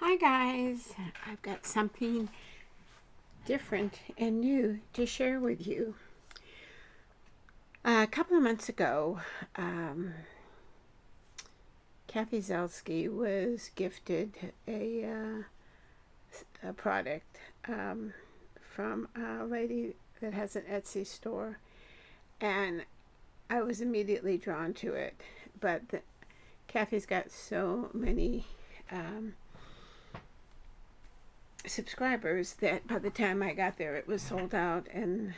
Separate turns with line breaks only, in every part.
Hi guys, I've got something different and new to share with you. A couple of months ago, Kathy Zelsky was gifted a product from a lady that has an Etsy store, and I was immediately drawn to it. But Kathy's got so many subscribers that by the time I got there, it was sold out. And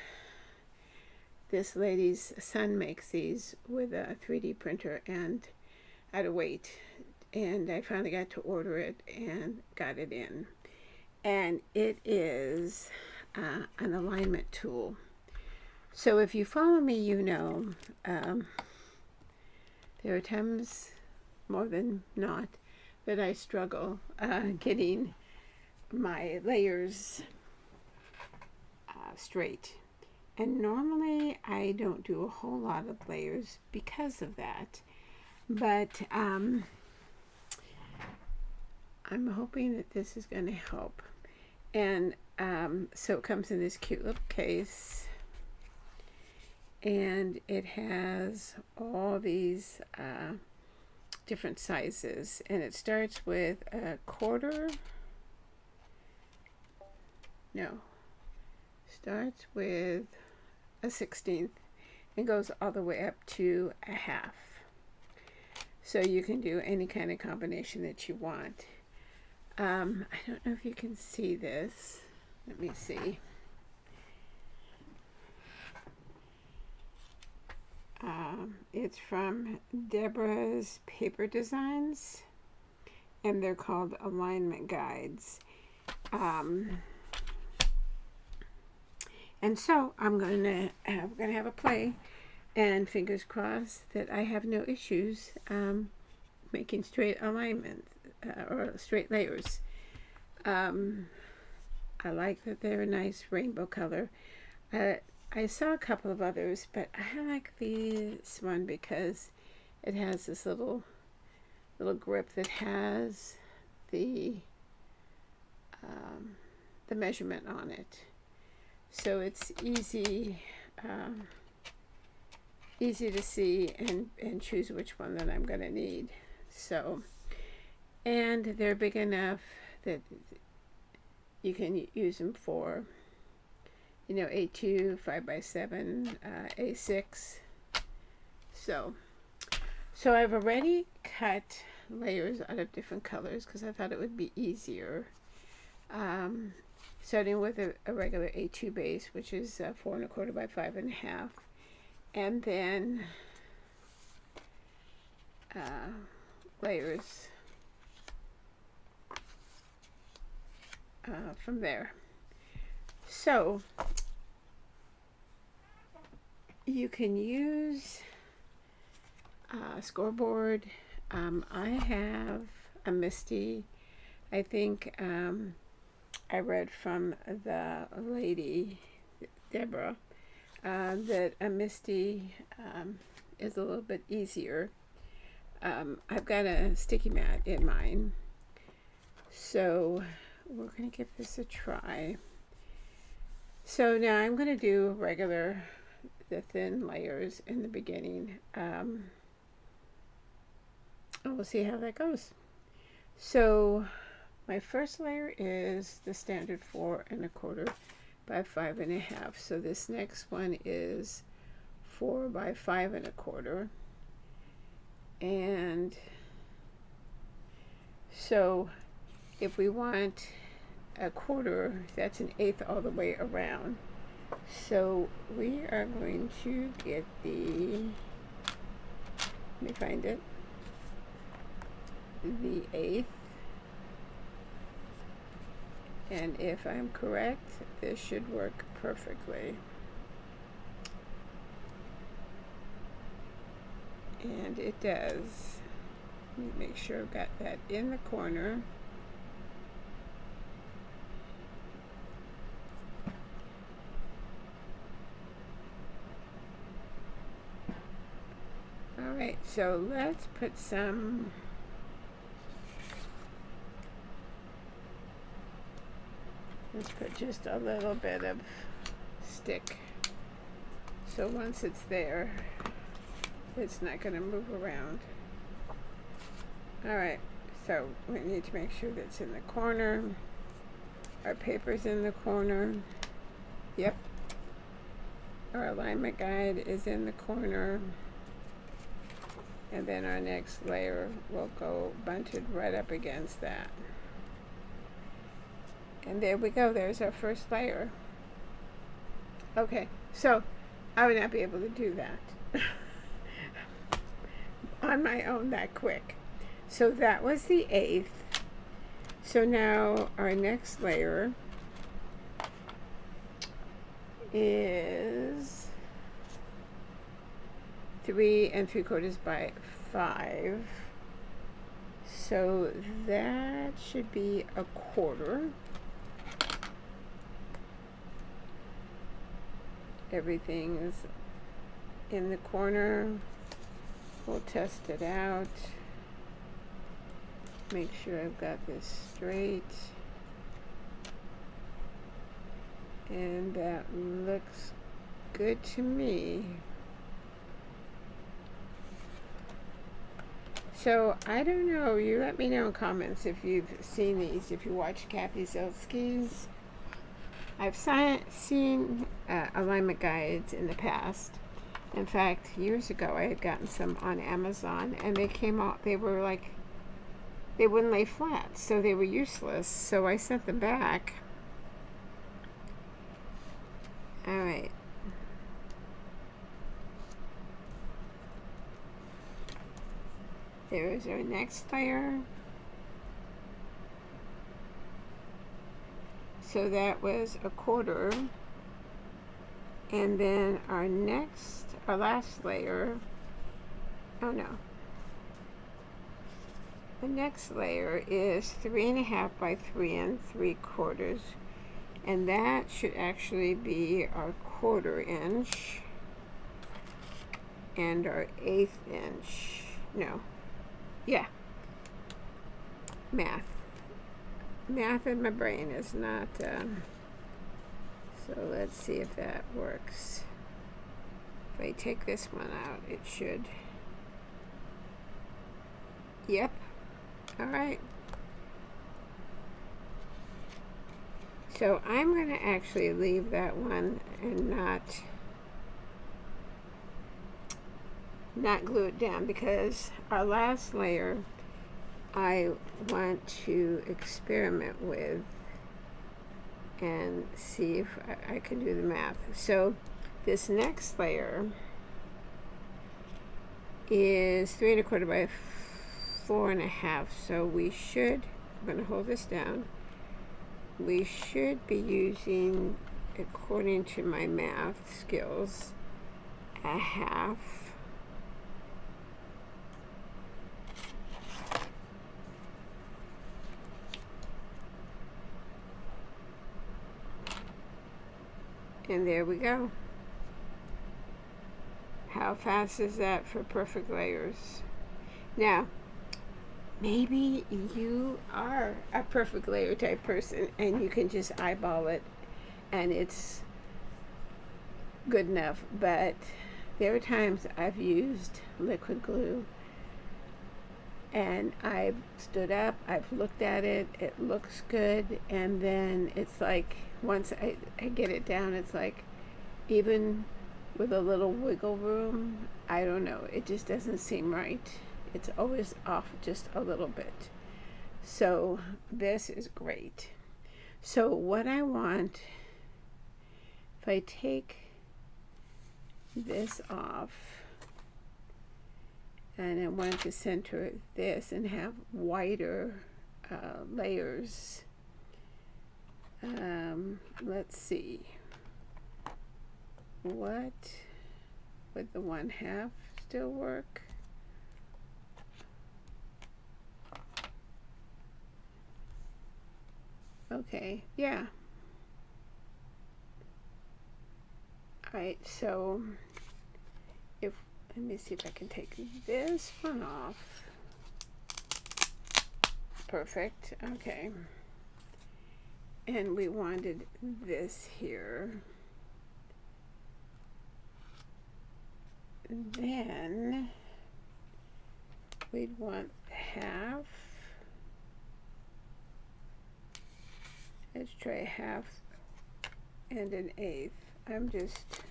this lady's son makes these with a 3D printer, and I had to wait. And I finally got to order it and got it in. And it is an alignment tool. So if you follow me, you know there are times, more than not, that I struggle getting my layers straight. And normally I don't do a whole lot of layers because of that. But I'm hoping that this is going to help. And so it comes in this cute little case. And it has all these different sizes. And it starts with a quarter. No. Starts with a 1/16 and goes all the way up to a half. So you can do any kind of combination that you want. I don't know if you can see this. Let me see. It's from Deborahs Paper Designs, and they're called alignment guides. And so I'm gonna have a play, and fingers crossed that I have no issues making straight alignment or straight layers. I like that they're a nice rainbow color. I saw a couple of others, but I like this one because it has this little grip that has the measurement on it, so it's easy to see and choose which one that I'm going to need. So, and they're big enough that you can use them for, A2, 5x7, A6. So I've already cut layers out of different colors because I thought it would be easier. Starting with a regular A2 base, which is 4 1/4 by 5 1/2, and then layers from there. So you can use a scoreboard. I have a Misty. I think I read from the lady, Deborah, that a Misty is a little bit easier. I've got a sticky mat in mine, so we're going to give this a try. So now I'm going to do the thin layers in the beginning. And we'll see how that goes. So my first layer is the standard 4 1/4 by 5 1/2. So this next one is 4 by 5 1/4. And so if we want a quarter, that's an eighth all the way around. So we are going to get let me find it, the eighth. And if I'm correct, this should work perfectly. And it does. Let me make sure I've got that in the corner. Alright, so let's put some Let's put just a little bit of stick. So once it's there, it's not going to move around. Alright, so we need to make sure that's in the corner. Our paper's in the corner. Yep. Our alignment guide is in the corner. And then our next layer will go bunted right up against that. And there we go. There's our first layer. Okay, so I would not be able to do that on my own that quick. So that was the 8th. So now our next layer is 3 3/4 by 5. So that should be a quarter. Everything's in the corner. We'll test it out. Make sure I've got this straight. And that looks good to me. So I don't know, you let me know in comments if you've seen these, if you watch Kathy Zilski's. I've seen alignment guides in the past. In fact, years ago I had gotten some on Amazon, and they came out, they were like, they wouldn't lay flat, so they were useless, so I sent them back. Alright. There's our next layer. So that was a quarter. And then our last layer, oh no. The next layer is 3 1/2 by 3 3/4. And that should actually be our 1/4 inch and our 1/8 inch. No. Yeah. Math in my brain is not, so let's see if that works. If I take this one out, it should. Yep. Alright. So I'm going to actually leave that one and not glue it down, because our last layer I want to experiment with and see if I can do the math. So this next layer is 3 1/4 by 4 1/2. So we should, I'm going to hold this down. We should be using, according to my math skills, a half. And there we go. How fast is that for perfect layers? Now, maybe you are a perfect layer type person and you can just eyeball it and it's good enough. But there are times I've used liquid glue and I've stood up, I've looked at it, it looks good, and then it's like, once I get it down, it's like, even with a little wiggle room, I don't know, it just doesn't seem right. It's always off just a little bit. So this is great. So what I want, if I take this off, and I want to center this and have wider layers. Let's see. What would the 1/2 still work? Okay, yeah. Alright, so if, let me see if I can take this one off. Perfect, okay. and we wanted this here. Then we'd want half. Let's try half and an eighth. I'm just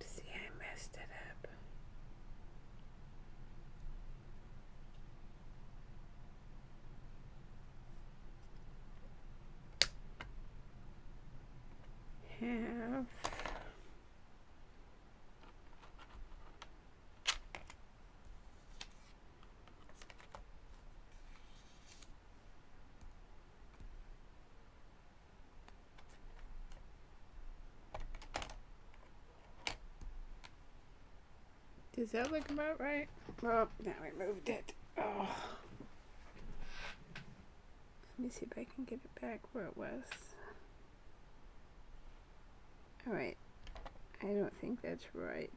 see, I messed it up. Half. Does that look about right? Oh, now I moved it. Oh. Let me see if I can get it back where it was. Alright. I don't think that's right.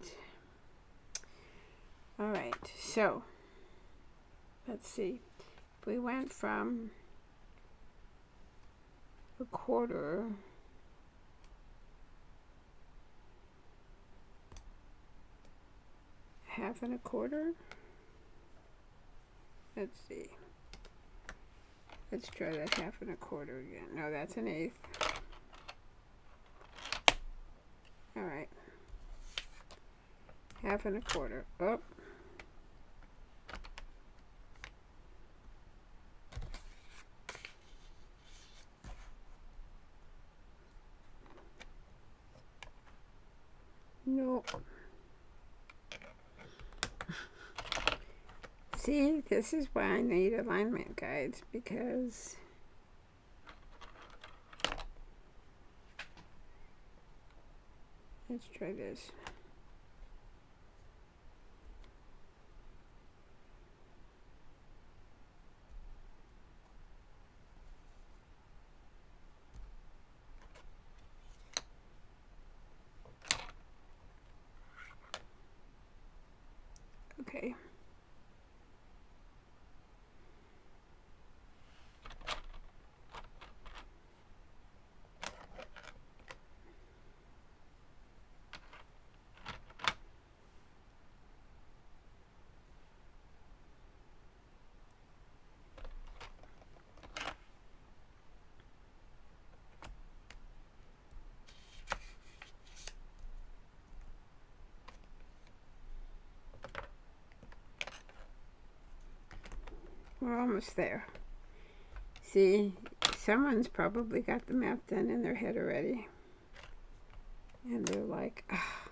Alright, so let's see. If we went from a quarter half and a quarter. Let's see. Let's try that half and a quarter again. No, that's an eighth. All right. Half and a quarter. Oh. Nope. See, this is why I need alignment guides, because let's try this. Okay. We're almost there. See, someone's probably got the math done in their head already. And they're like, ah.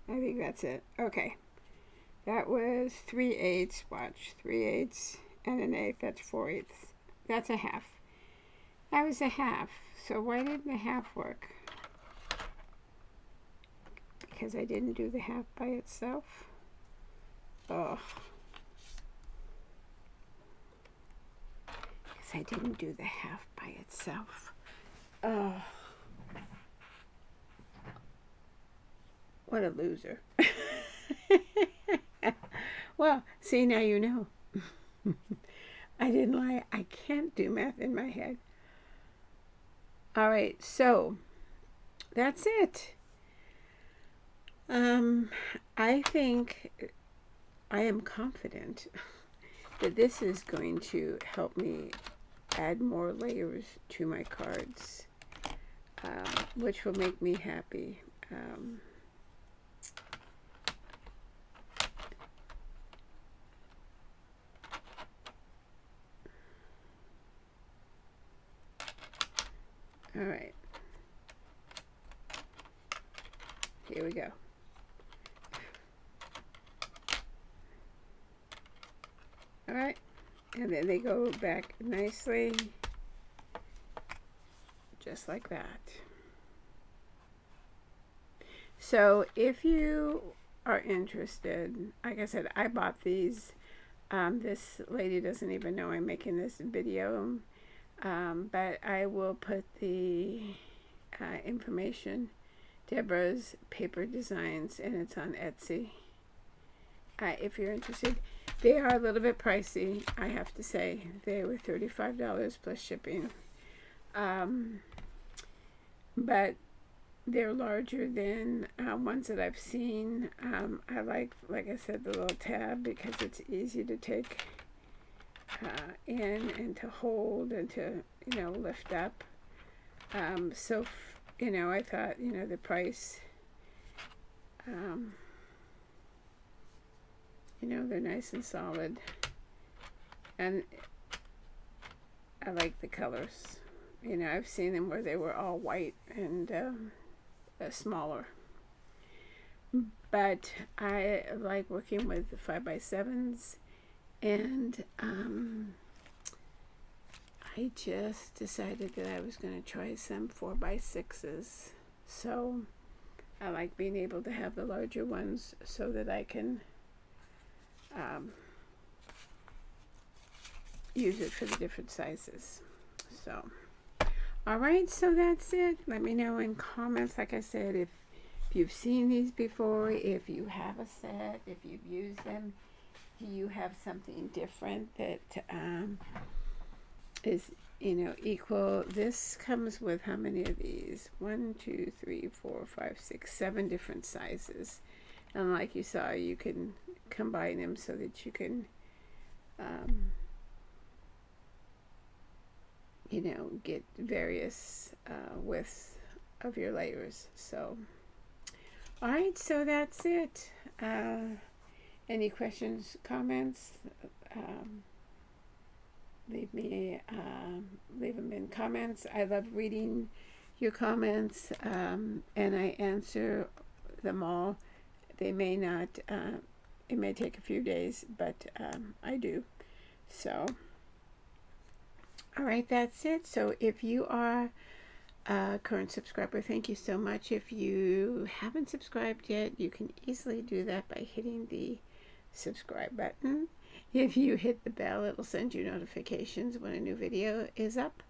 I think that's it. Okay. That was 3/8. Watch. 3/8 and an eighth. That's 4/8. That's a half. That was a half. So why didn't the half work? Because I didn't do the half by itself. Oh. Because I didn't do the half by itself. Oh. What a loser. Well, see, now you know. I didn't lie. I can't do math in my head. All right, so that's it. I think I am confident that this is going to help me add more layers to my cards, which will make me happy. All right. Here we go. All right. And then they go back nicely, just like that. So if you are interested, like I said, I bought these This lady doesn't even know I'm making this video, but I will put the information. Deborah's Paper Designs, and it's on Etsy. If you're interested, they are a little bit pricey, I have to say. They were $35 plus shipping, but they're larger than ones that I've seen. I like I said, the little tab because it's easy to take in and to hold and to lift up. So I thought the price. They're nice and solid, and I like the colors. I've seen them where they were all white and smaller, but I like working with the 5x7s, and I just decided that I was going to try some 4x6s. So I like being able to have the larger ones so that I can use it for the different sizes. So alright, so that's it. Let me know in comments, like I said, if you've seen these before, if you have a set, if you've used them, do you have something different that is equal. This comes with how many of these? 1, 2, 3, 4, 5, 6, 7 different sizes, and like you saw, you can combine them so that you can get various widths of your layers. So alright, so that's it. Any questions, comments, leave them in comments. I love reading your comments, and I answer them all. They may not, it may take a few days, but I do. So alright, that's it. So if you are a current subscriber, thank you so much. If you haven't subscribed yet, you can easily do that by hitting the subscribe button. If you hit the bell, it'll send you notifications when a new video is up.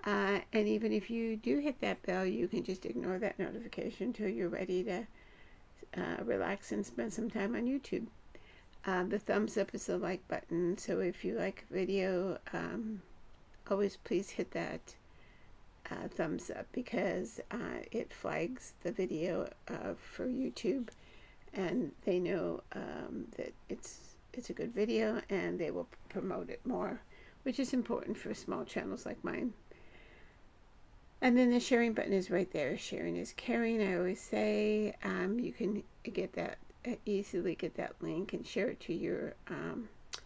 And even if you do hit that bell, you can just ignore that notification until you're ready to relax and spend some time on YouTube. The thumbs up is the like button, so if you like a video, always please hit that thumbs up, because it flags the video for YouTube, and they know that it's a good video, and they will promote it more, which is important for small channels like mine. And then the sharing button is right there. Sharing is caring, I always say. You can get that easily get that link and share it to your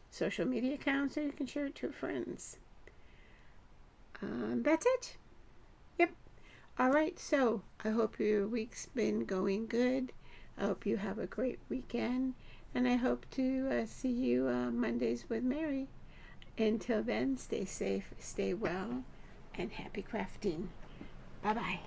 social media accounts, or you can share it to friends. That's it. Yep. Alright, so I hope your week's been going good. I hope you have a great weekend, and I hope to see you Mondays with Mary. Until then, stay safe, stay well, and happy crafting. Bye-bye.